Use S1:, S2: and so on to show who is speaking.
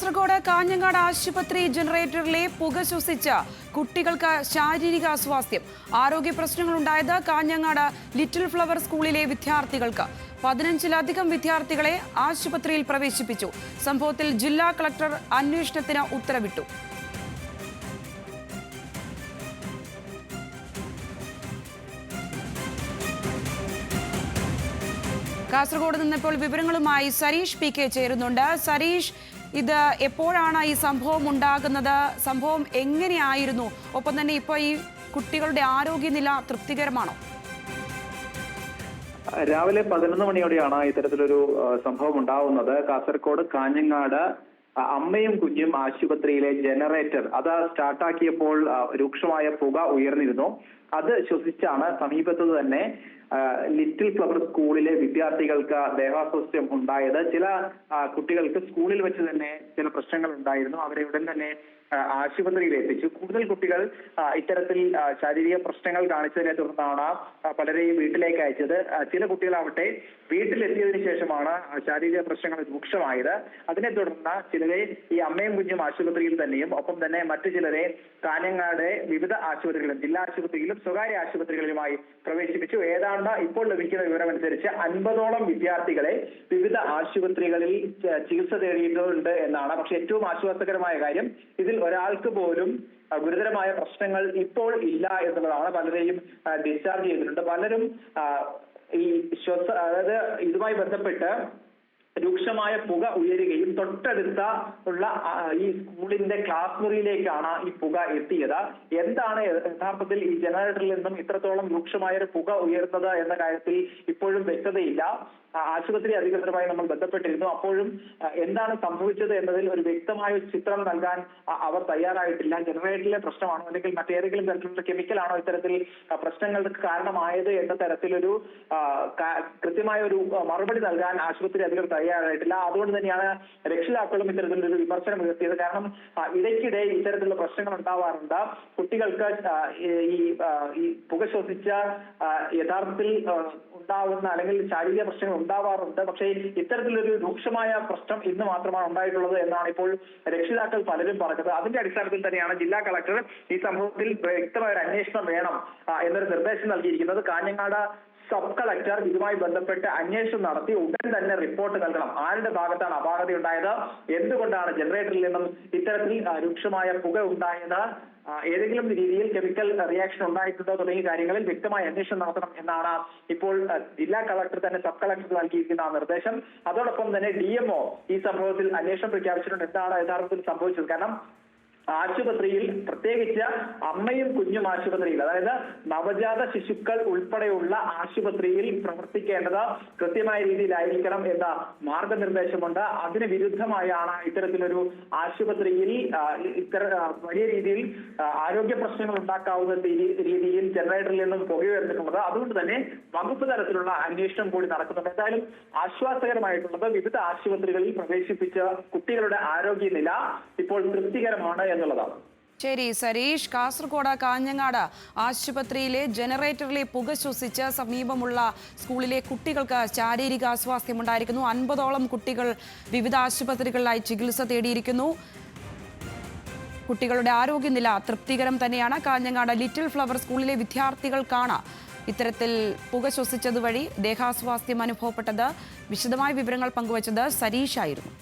S1: കാസർഗോഡ് കാഞ്ഞങ്ങാട് ആശുപത്രി ജനറേറ്ററിലെ പുക ശ്വസിച്ച കുട്ടികൾക്ക് ശാരീരിക അസ്വാസ്ഥ്യം. ആരോഗ്യ പ്രശ്നങ്ങളുണ്ടായത് കാഞ്ഞങ്ങാട് ലിറ്റിൽ ഫ്ലവർ സ്കൂളിലെ വിദ്യാർത്ഥികൾക്ക്. 15-ലധികം വിദ്യാർത്ഥികളെ ആശുപത്രിയിൽ പ്രവേശിപ്പിച്ചു. സംഭവത്തിൽ ജില്ലാ കളക്ടർ അന്വേഷണത്തിന് ഉത്തരവിട്ടു. കാസർഗോഡ് നിന്നിപ്പോൾ വിവരങ്ങളുമായി സരീഷ് പി കെ ചേരുന്നുണ്ട്. സരീഷ്, ഇത് എപ്പോഴാണ് ഈ സംഭവം ഉണ്ടാകുന്നത്? സംഭവം എങ്ങനെയായിരുന്നു? ഒപ്പം തന്നെ ഇപ്പോൾ ഈ കുട്ടികളുടെ ആരോഗ്യനില തൃപ്തികരമാണോ?
S2: രാവിലെ 11 മണിയോടെയാണ് ഇത്തരത്തിലൊരു സംഭവം ഉണ്ടാവുന്നത്. കാസർഗോഡ് കാഞ്ഞങ്ങാട് അമ്മയും കുഞ്ഞും ആശുപത്രിയിലെ ജനറേറ്റർ അത് സ്റ്റാർട്ടാക്കിയപ്പോൾ രൂക്ഷമായ പുക ഉയർന്നിരുന്നു. അത് ശ്വസിച്ചാണ് സമീപത്ത് തന്നെ ലിറ്റിൽ ഫ്ലവർ സ്കൂളിലെ വിദ്യാർത്ഥികൾക്ക് ദേഹാസ്വാസ്ഥ്യം ഉണ്ടായത്. ചില കുട്ടികൾക്ക് സ്കൂളിൽ വെച്ച് തന്നെ ചില പ്രശ്നങ്ങൾ ഉണ്ടായിരുന്നു. അവരെ ഉടൻ തന്നെ ആശുപത്രിയിൽ എത്തിച്ചു. കൂടുതൽ കുട്ടികൾ ഇത്തരത്തിൽ ശാരീരിക പ്രശ്നങ്ങൾ കാണിച്ചതിനെ തുടർന്നാണ് പലരെയും വീട്ടിലേക്ക് അയച്ചത്. ചില കുട്ടികളാവട്ടെ വീട്ടിലെത്തിയതിനു ശേഷമാണ് ശാരീരിക പ്രശ്നങ്ങൾ രൂക്ഷമായത്. അതിനെ തുടർന്ന് ചിലരെ ഈ അമ്മയും കുഞ്ഞും ആശുപത്രിയിൽ തന്നെയും ഒപ്പം തന്നെ മറ്റു ചിലരെ കാഞ്ഞങ്ങാട് വിവിധ ആശുപത്രികളിലും ജില്ലാ ആശുപത്രിയിലും സ്വകാര്യ ആശുപത്രികളിലുമായി പ്രവേശിപ്പിച്ചു. ഏതാണ്ട് ഇപ്പോൾ ലഭിക്കുന്ന വിവരമനുസരിച്ച് 50ഓളം വിദ്യാർത്ഥികളെ വിവിധ ആശുപത്രികളിൽ ചികിത്സ തേടിയിട്ടുണ്ട് എന്നാണ്. പക്ഷെ ഏറ്റവും ആശ്വാസകരമായ കാര്യം, ഇതിൽ ഒരാൾക്ക് പോലും ഗുരുതരമായ പ്രശ്നങ്ങൾ ഇപ്പോൾ ഇല്ല എന്നുള്ളതാണ്. പലരെയും ഡിസ്ചാർജ് ചെയ്തിട്ടുണ്ട്. പലരും ഈ അതായത് ഇതുമായി ബന്ധപ്പെട്ട് രൂക്ഷമായ പുക ഉയരുകയും തൊട്ടടുത്ത ഉള്ള ഈ സ്കൂളിന്റെ ക്ലാസ് മുറിയിലേക്കാണ് ഈ പുക എത്തിയത്. എന്താണ് യഥാർത്ഥത്തിൽ ഈ ജനറേറ്ററിൽ നിന്നും ഇത്രത്തോളം രൂക്ഷമായ ഒരു പുക ഉയർന്നത് എന്ന കാര്യത്തിൽ ഇപ്പോഴും വ്യക്തതയില്ല. ആശുപത്രി അധികൃതരുമായി നമ്മൾ ബന്ധപ്പെട്ടിരുന്നു. അപ്പോഴും എന്താണ് സംഭവിച്ചത് എന്നതിൽ ഒരു വ്യക്തമായ ചിത്രം നൽകാൻ അവർ തയ്യാറായിട്ടില്ല. ജനറേറ്ററിലെ പ്രശ്നമാണോ അല്ലെങ്കിൽ മറ്റേതെങ്കിലും തരത്തിലുള്ള കെമിക്കലാണോ ഇത്തരത്തിൽ പ്രശ്നങ്ങൾക്ക് കാരണമായത് എന്ന തരത്തിലൊരു കൃത്യമായ ഒരു മറുപടി നൽകാൻ ആശുപത്രി അധികൃതർ തയ്യാറായിട്ടില്ല. അതുകൊണ്ട് തന്നെയാണ് രക്ഷിതാക്കളും ഇത്തരത്തിലൊരു വിമർശനം ഉയർത്തിയത്. കാരണം ഇടയ്ക്കിടെ ഇത്തരത്തിലുള്ള പ്രശ്നങ്ങൾ ഉണ്ടാവാറുണ്ട്. കുട്ടികൾക്ക് ഈ പുക ശ്വസിച്ച യഥാർത്ഥത്തിൽ ഉണ്ടാവുന്ന അല്ലെങ്കിൽ ശാരീരിക പ്രശ്നങ്ങൾ ഉണ്ടാവാറുണ്ട്. പക്ഷേ ഇത്തരത്തിലൊരു രൂക്ഷമായ പ്രശ്നം ഇന്ന് മാത്രമാണ് ഉണ്ടായിട്ടുള്ളത് എന്നാണ് ഇപ്പോൾ രക്ഷിതാക്കൾ പലരും പറഞ്ഞത്. അതിന്റെ അടിസ്ഥാനത്തിൽ തന്നെയാണ് ജില്ലാ കളക്ടർ ഈ സംഭവത്തിൽ വ്യക്തമായ ഒരു അന്വേഷണം വേണം എന്നൊരു നിർദ്ദേശം നൽകിയിരിക്കുന്നത്. കാഞ്ഞങ്ങാട് സബ് കളക്ടർ ഇതുമായി ബന്ധപ്പെട്ട് അന്വേഷണം നടത്തി ഉടൻ തന്നെ റിപ്പോർട്ട് നൽകണം. ആരുടെ ഭാഗത്താണ് അപാകത ഉണ്ടായത്, എന്തുകൊണ്ടാണ് ജനറേറ്ററിൽ നിന്നും ഇത്തരത്തിൽ രൂക്ഷമായ പുക ഉണ്ടായത്, ഏതെങ്കിലും രീതിയിൽ കെമിക്കൽ റിയാക്ഷൻ ഉണ്ടായിട്ടുണ്ടോ തുടങ്ങിയ കാര്യങ്ങളിൽ വ്യക്തമായ അന്വേഷണം നടത്തണം എന്നാണ് ഇപ്പോൾ ജില്ലാ കളക്ടർ തന്നെ സബ് കളക്ടർ നൽകിയിരിക്കുന്ന നിർദ്ദേശം. അതോടൊപ്പം തന്നെ DMO ഈ സംഭവത്തിൽ അന്വേഷണം പ്രഖ്യാപിച്ചിട്ടുണ്ട്. എന്താണ് യഥാർത്ഥത്തിൽ സംഭവിച്ചത്? കാരണം ആശുപത്രിയിൽ, പ്രത്യേകിച്ച് അമ്മയും കുഞ്ഞും ആശുപത്രിയിൽ, അതായത് നവജാത ശിശുക്കൾ ഉൾപ്പെടെയുള്ള ആശുപത്രിയിൽ പ്രവർത്തിക്കേണ്ടത് കൃത്യമായ രീതിയിലായിരിക്കണം എന്ന മാർഗനിർദ്ദേശമുണ്ട്. അതിന് വിരുദ്ധമായാണ് ഇത്തരത്തിലൊരു ആശുപത്രിയിൽ വലിയ രീതിയിൽ ആരോഗ്യ പ്രശ്നങ്ങൾ ഉണ്ടാക്കാവുന്ന രീതിയിൽ ജനറേറ്ററിൽ നിന്നും പുകയുയർന്നിട്ടുള്ളത്. അതുകൊണ്ട് തന്നെ വകുപ്പ് തലത്തിലുള്ള അന്വേഷണം കൂടി നടക്കുന്നുണ്ട്. എന്തായാലും ആശ്വാസകരമായിട്ടുള്ളത് വിവിധ ആശുപത്രികളിൽ പ്രവേശിപ്പിച്ച കുട്ടികളുടെ ആരോഗ്യനില ഇപ്പോൾ തൃപ്തികരമാണ് എന്നുള്ളതാണ്.
S1: ശരി സരീഷ്, കാസർഗോഡ് കാഞ്ഞങ്ങാട് ആശുപത്രിയിലെ ജനറേറ്ററിലെ പുക ശ്വസിച്ച് സമീപമുള്ള സ്കൂളിലെ കുട്ടികൾക്ക് ശാരീരിക അസ്വാസ്ഥ്യമുണ്ടായിരിക്കുന്നു. 50ഓളം കുട്ടികൾ വിവിധ ആശുപത്രികളിലായി ചികിത്സ തേടിയിരിക്കുന്നു. കുട്ടികളുടെ ആരോഗ്യനില തൃപ്തികരം തന്നെയാണ്. കാഞ്ഞങ്ങാട് ലിറ്റിൽ ഫ്ലവർ സ്കൂളിലെ വിദ്യാർത്ഥികൾക്കാണ് ഇത്തരത്തിൽ പുക ശ്വസിച്ചത് വഴി ദേഹാസ്വാസ്ഥ്യം അനുഭവപ്പെട്ടത്. വിശദമായ വിവരങ്ങൾ പങ്കുവച്ചത് സരീഷ് ആയിരുന്നു.